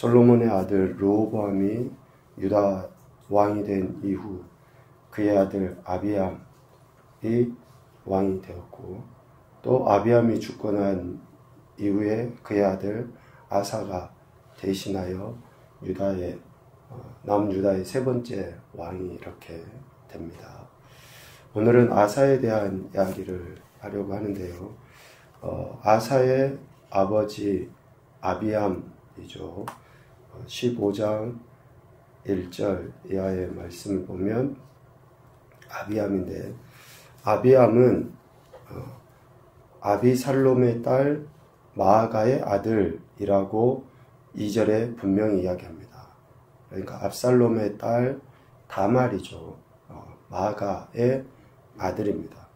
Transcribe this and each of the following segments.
솔로몬의 아들 르호보암이 유다 왕이 된 이후 그의 아들 아비암이 왕이 되었고, 또 아비암이 죽고 난 이후에 그의 아들 아사가 대신하여 남유다의 세 번째 왕이 이렇게 됩니다. 오늘은 아사에 대한 이야기를 하려고 하는데요. 아사의 아버지 아비암이죠. 15장 1절 이하의 말씀을 보면 아비암인데, 아비암은 아비살롬의 딸 마아가의 아들이라고 2절에 분명히 이야기합니다. 그러니까 압살롬의 딸 다말이죠. 마아가의 아들입니다.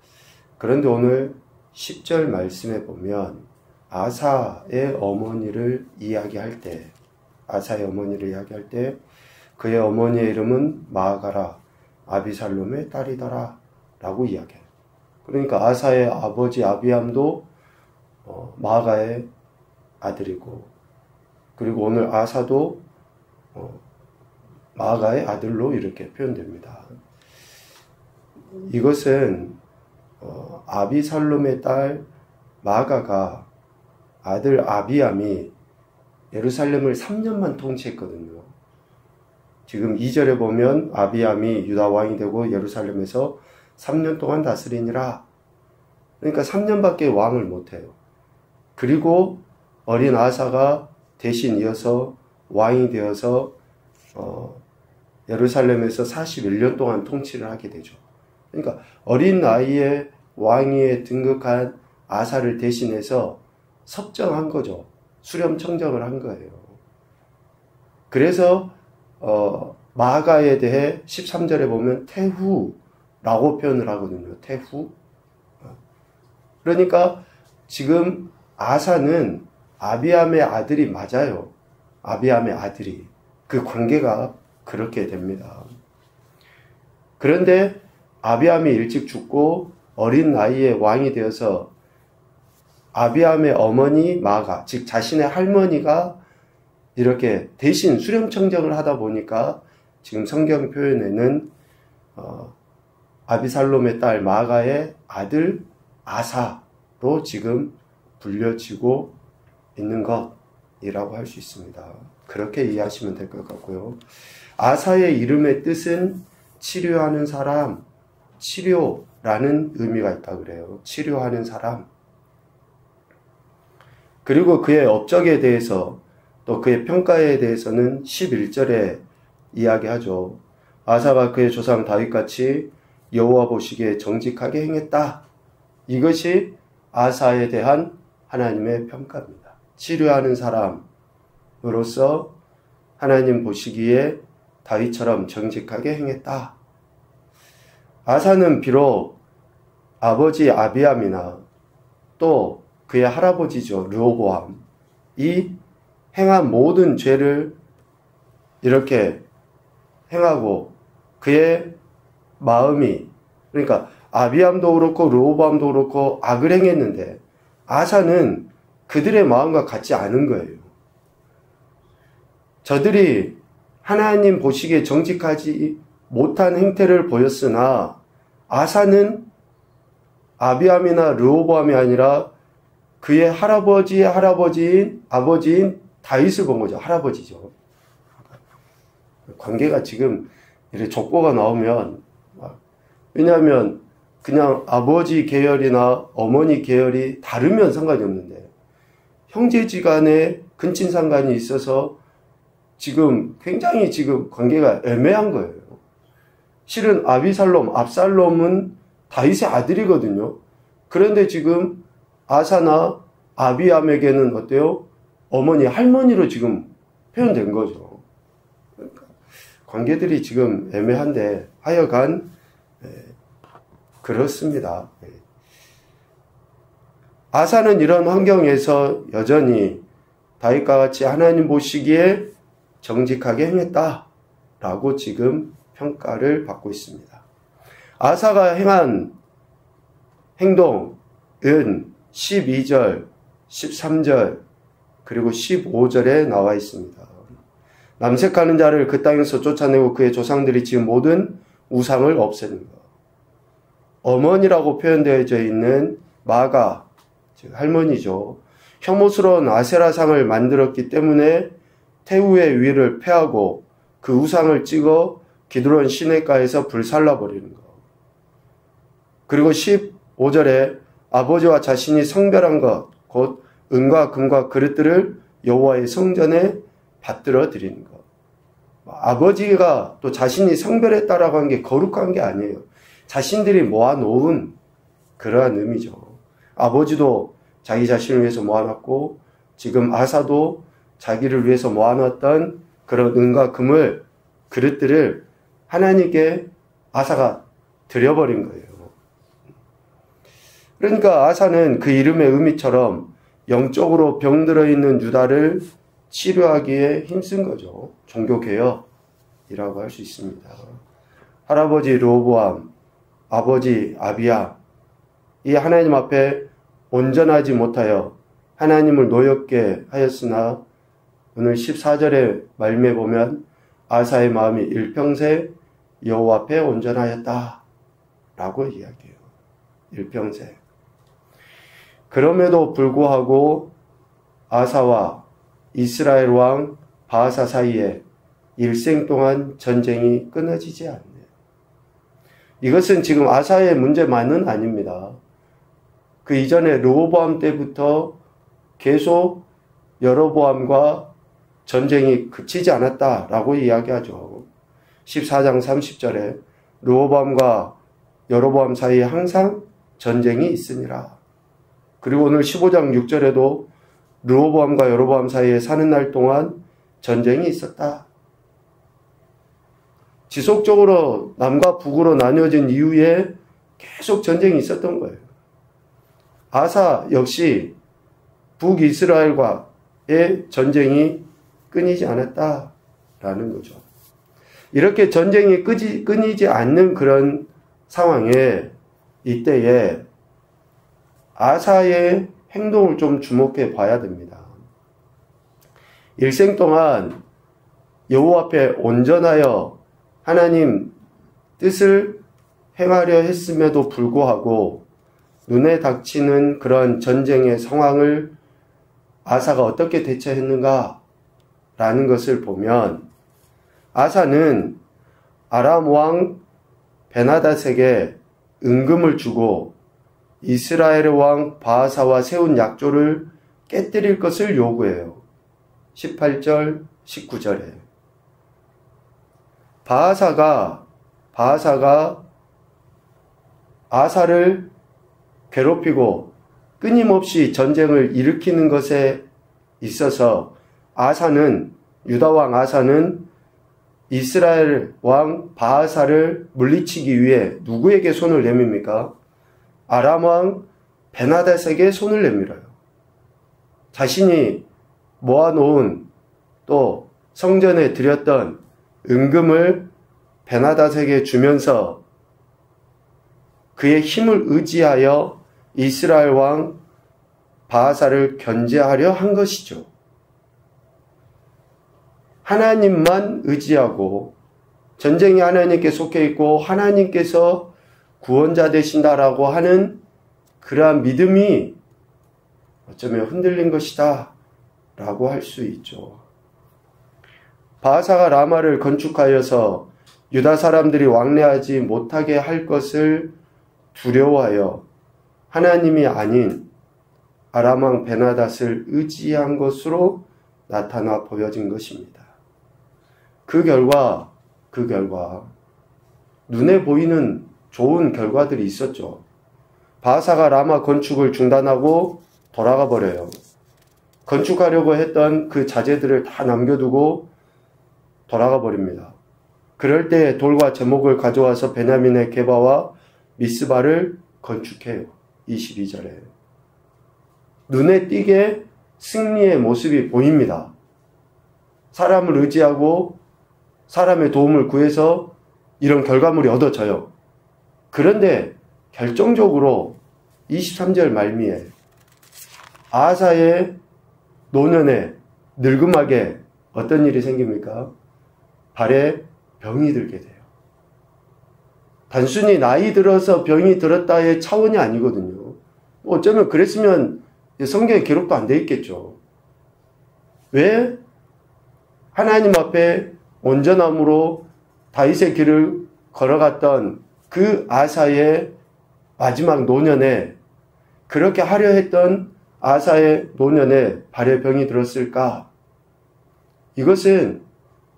그런데 오늘 10절 말씀에 보면 아사의 어머니를 이야기할 때 그의 어머니의 이름은 마아가라 아비살롬의 딸이더라 라고 이야기해요. 그러니까 아사의 아버지 아비암도 마아가의 아들이고, 그리고 오늘 아사도 마아가의 아들로 이렇게 표현됩니다. 이것은 아비살롬의 딸 마아가가 아들 아비암이 예루살렘을 3년만 통치했거든요. 지금 2절에 보면 아비암이 유다 왕이 되고 예루살렘에서 3년 동안 다스리니라. 그러니까 3년밖에 왕을 못해요. 그리고 어린 아사가 대신 이어서 왕이 되어서 예루살렘에서 41년 동안 통치를 하게 되죠. 그러니까 어린 나이에 왕위에 등극한 아사를 대신해서 섭정한 거죠. 수렴 청정을 한 거예요. 그래서 마아가에 대해 13절에 보면 태후라고 표현을 하거든요. 태후. 그러니까 지금 아사는 아비암의 아들이 맞아요. 아비암의 아들이. 그 관계가 그렇게 됩니다. 그런데 아비암이 일찍 죽고 어린 나이에 왕이 되어서 아비암의 어머니 마아가, 즉 자신의 할머니가 이렇게 대신 수렴청정을 하다 보니까 지금 성경 표현에는 아비살롬의 딸 마아가의 아들 아사로 지금 불려지고 있는 것이라고 할 수 있습니다. 그렇게 이해하시면 될 것 같고요. 아사의 이름의 뜻은 치료하는 사람, 치료라는 의미가 있다 그래요. 치료하는 사람. 그리고 그의 업적에 대해서 또 그의 평가에 대해서는 11절에 이야기하죠. 아사가 그의 조상 다윗같이 여호와 보시기에 정직하게 행했다. 이것이 아사에 대한 하나님의 평가입니다. 치료하는 사람으로서 하나님 보시기에 다윗처럼 정직하게 행했다. 아사는 비록 아버지 아비암이나 또 그의 할아버지죠, 르호보암, 이 행한 모든 죄를 이렇게 행하고 그의 마음이, 그러니까 아비암도 그렇고 르호보암도 그렇고 악을 행했는데 아사는 그들의 마음과 같지 않은 거예요. 저들이 하나님 보시기에 정직하지 못한 행태를 보였으나 아사는 아비암이나 르호보암이 아니라 그의 할아버지의 아버지인 다윗을 본 거죠. 할아버지죠. 관계가 지금 이렇게 족보가 나오면, 왜냐하면 그냥 아버지 계열이나 어머니 계열이 다르면 상관이 없는데 형제지간에 근친상간이 있어서 지금 굉장히 지금 관계가 애매한 거예요. 실은 압살롬은 다윗의 아들이거든요. 그런데 지금 아사나 아비암에게는 어때요? 어머니, 할머니로 지금 표현된 거죠. 그러니까 관계들이 지금 애매한데 하여간 그렇습니다. 아사는 이런 환경에서 여전히 다윗과 같이 하나님 보시기에 정직하게 행했다라고 지금 평가를 받고 있습니다. 아사가 행한 행동은 12절, 13절, 그리고 15절에 나와 있습니다. 남색하는 자를 그 땅에서 쫓아내고 그의 조상들이 지은 모든 우상을 없애는 것. 어머니라고 표현되어져 있는 마가, 즉 할머니죠. 혐오스러운 아세라상을 만들었기 때문에 태우의 위를 패하고 그 우상을 찍어 기드론 시내가에서 불살라버리는 것. 그리고 15절에 아버지와 자신이 성별한 것, 곧 은과 금과 그릇들을 여호와의 성전에 받들어 드리는 것. 아버지가 또 자신이 성별했다라고 한 게 거룩한 게 아니에요. 자신들이 모아놓은 그러한 의미죠. 아버지도 자기 자신을 위해서 모아놨고 지금 아사도 자기를 위해서 모아놨던 그런 은과 금을, 그릇들을 하나님께 아사가 드려버린 거예요. 그러니까 아사는 그 이름의 의미처럼 영적으로 병들어 있는 유다를 치료하기에 힘쓴 거죠. 종교개혁이라고 할 수 있습니다. 할아버지 르호보암, 아버지 아비야, 이 하나님 앞에 온전하지 못하여 하나님을 노엽게 하였으나 오늘 14절의 말씀에 보면 아사의 마음이 일평생 여호와 앞에 온전하였다 라고 이야기해요. 일평생. 그럼에도 불구하고 아사와 이스라엘 왕 바하사 사이에 일생 동안 전쟁이 끊어지지 않네요. 이것은 지금 아사의 문제만은 아닙니다. 그 이전에 르호보암 때부터 계속 여로보암과 전쟁이 그치지 않았다라고 이야기하죠. 14장 30절에 르호보암과 여로보암 사이에 항상 전쟁이 있으니라. 그리고 오늘 15장 6절에도 르호보암과 여로보암 사이에 사는 날 동안 전쟁이 있었다. 지속적으로 남과 북으로 나뉘어진 이후에 계속 전쟁이 있었던 거예요. 아사 역시 북이스라엘과의 전쟁이 끊이지 않았다라는 거죠. 이렇게 전쟁이 끊이지 않는 그런 상황에 이때에 아사의 행동을 좀 주목해 봐야 됩니다. 일생 동안 여호와 앞에 온전하여 하나님 뜻을 행하려 했음에도 불구하고 눈에 닥치는 그런 전쟁의 상황을 아사가 어떻게 대처했는가 라는 것을 보면 아사는 아람 왕 베나닷에게 은금을 주고 이스라엘의 왕 바하사와 세운 약조를 깨뜨릴 것을 요구해요. 18절, 19절에. 바하사가 아사를 괴롭히고 끊임없이 전쟁을 일으키는 것에 있어서 유다 왕 아사는 이스라엘 왕 바하사를 물리치기 위해 누구에게 손을 내밉니까? 아람 왕 베나닷에게 손을 내밀어요. 자신이 모아놓은 또 성전에 드렸던 은금을 베나닷에게 주면서 그의 힘을 의지하여 이스라엘 왕 바하사를 견제하려 한 것이죠. 하나님만 의지하고 전쟁이 하나님께 속해 있고 하나님께서 구원자 되신다라고 하는 그러한 믿음이 어쩌면 흔들린 것이다 라고 할 수 있죠. 바하사가 라마를 건축하여서 유다 사람들이 왕래하지 못하게 할 것을 두려워하여 하나님이 아닌 아람 왕 베나닷을 의지한 것으로 나타나 보여진 것입니다. 그 결과 눈에 보이는 좋은 결과들이 있었죠. 바하사가 라마 건축을 중단하고 돌아가 버려요. 건축하려고 했던 그 자재들을 다 남겨두고 돌아가 버립니다. 그럴 때 돌과 제목을 가져와서 베냐민의 게바와 미스바를 건축해요. 22절에. 눈에 띄게 승리의 모습이 보입니다. 사람을 의지하고 사람의 도움을 구해서 이런 결과물이 얻어져요. 그런데 결정적으로 23절 말미에 아사의 노년에 늙음하게 어떤 일이 생깁니까? 발에 병이 들게 돼요. 단순히 나이 들어서 병이 들었다의 차원이 아니거든요. 어쩌면 그랬으면 성경에 기록도 안 돼 있겠죠. 왜? 하나님 앞에 온전함으로 다윗의 길을 걸어갔던 그 아사의 마지막 노년에, 그렇게 하려 했던 아사의 노년에 발에 병이 들었을까? 이것은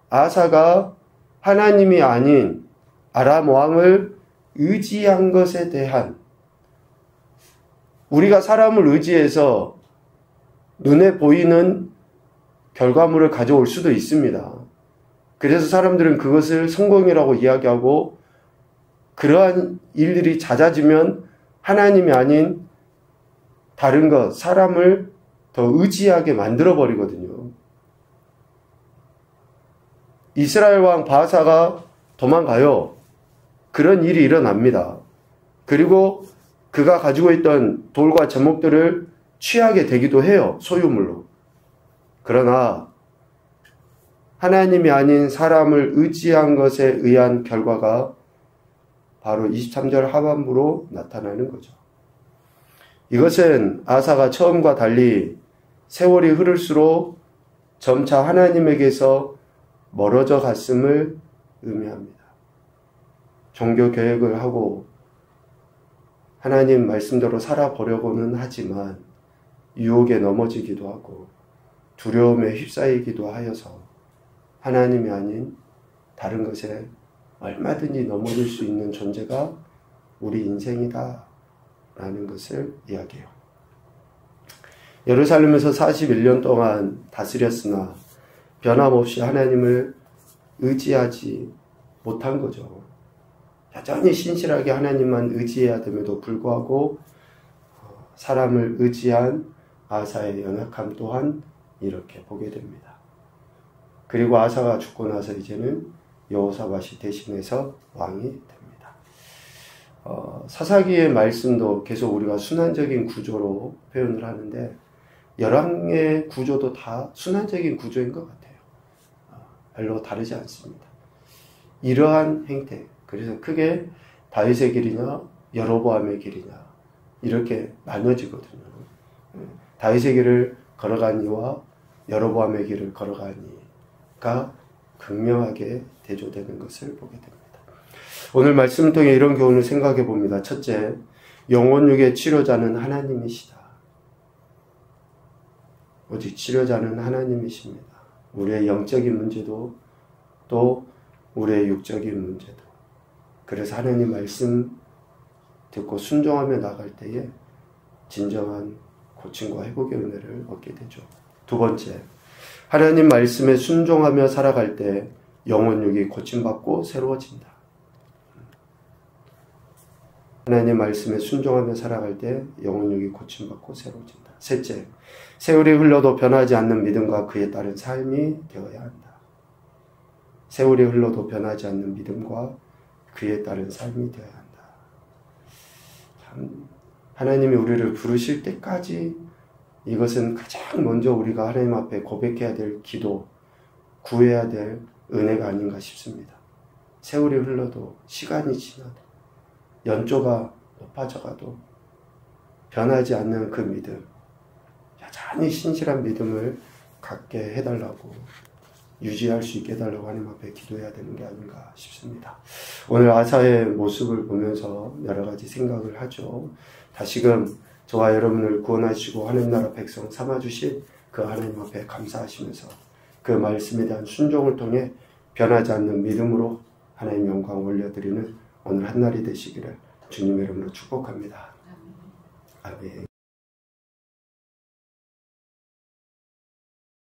아사가 하나님이 아닌 아람 왕을 의지한 것에 대한, 우리가 사람을 의지해서 눈에 보이는 결과물을 가져올 수도 있습니다. 그래서 사람들은 그것을 성공이라고 이야기하고, 그러한 일들이 잦아지면 하나님이 아닌 다른 것, 사람을 더 의지하게 만들어버리거든요. 이스라엘 왕 바사가 도망가요. 그런 일이 일어납니다. 그리고 그가 가지고 있던 돌과 제목들을 취하게 되기도 해요. 소유물로. 그러나 하나님이 아닌 사람을 의지한 것에 의한 결과가 바로 23절 하반부로 나타나는 거죠. 이것은 아사가 처음과 달리 세월이 흐를수록 점차 하나님에게서 멀어져 갔음을 의미합니다. 종교 계획을 하고 하나님 말씀대로 살아보려고는 하지만 유혹에 넘어지기도 하고 두려움에 휩싸이기도 하여서 하나님이 아닌 다른 것에 얼마든지 넘어질 수 있는 존재가 우리 인생이다 라는 것을 이야기해요. 예루살렘에서 41년 동안 다스렸으나 변함없이 하나님을 의지하지 못한 거죠. 여전히 신실하게 하나님만 의지해야 됨에도 불구하고 사람을 의지한 아사의 연약함 또한 이렇게 보게 됩니다. 그리고 아사가 죽고 나서 이제는 여호사밧이 대신해서 왕이 됩니다. 사사기의 말씀도 계속 우리가 순환적인 구조로 표현을 하는데 열왕의 구조도 다 순환적인 구조인 것 같아요. 별로 다르지 않습니다. 이러한 행태, 그래서 크게 다윗의 길이냐 여로보암의 길이냐 이렇게 나눠지거든요. 다윗의 길을 걸어간 이와 여로보암의 길을 걸어간 이가 극명하게 대조되는 것을 보게 됩니다. 오늘 말씀을 통해 이런 교훈을 생각해 봅니다. 첫째, 영혼육의 치료자는 하나님이시다. 오직 치료자는 하나님이십니다. 우리의 영적인 문제도 또 우리의 육적인 문제도. 그래서 하나님 말씀 듣고 순종하며 나갈 때에 진정한 고침과 회복의 은혜를 얻게 되죠. 두 번째, 하나님 말씀에 순종하며 살아갈 때 영혼육이 고침받고 새로워진다. 하나님 말씀에 순종하며 살아갈 때 영혼육이 고침받고 새로워진다. 셋째, 세월이 흘러도 변하지 않는 믿음과 그에 따른 삶이 되어야 한다. 세월이 흘러도 변하지 않는 믿음과 그에 따른 삶이 되어야 한다. 참, 하나님이 우리를 부르실 때까지 이것은 가장 먼저 우리가 하나님 앞에 고백해야 될 기도, 구해야 될 은혜가 아닌가 싶습니다. 세월이 흘러도, 시간이 지나도, 연조가 높아져가도 변하지 않는 그 믿음, 여전히 신실한 믿음을 갖게 해달라고, 유지할 수 있게 해달라고 하나님 앞에 기도해야 되는 게 아닌가 싶습니다. 오늘 아사의 모습을 보면서 여러 가지 생각을 하죠. 다시금 저와 여러분을 구원하시고 하나님 나라 백성 삼아주신 그 하나님 앞에 감사하시면서 그 말씀에 대한 순종을 통해 변하지 않는 믿음으로 하나님 영광 올려드리는 오늘 한날이 되시기를 주님의 이름으로 축복합니다. 아멘.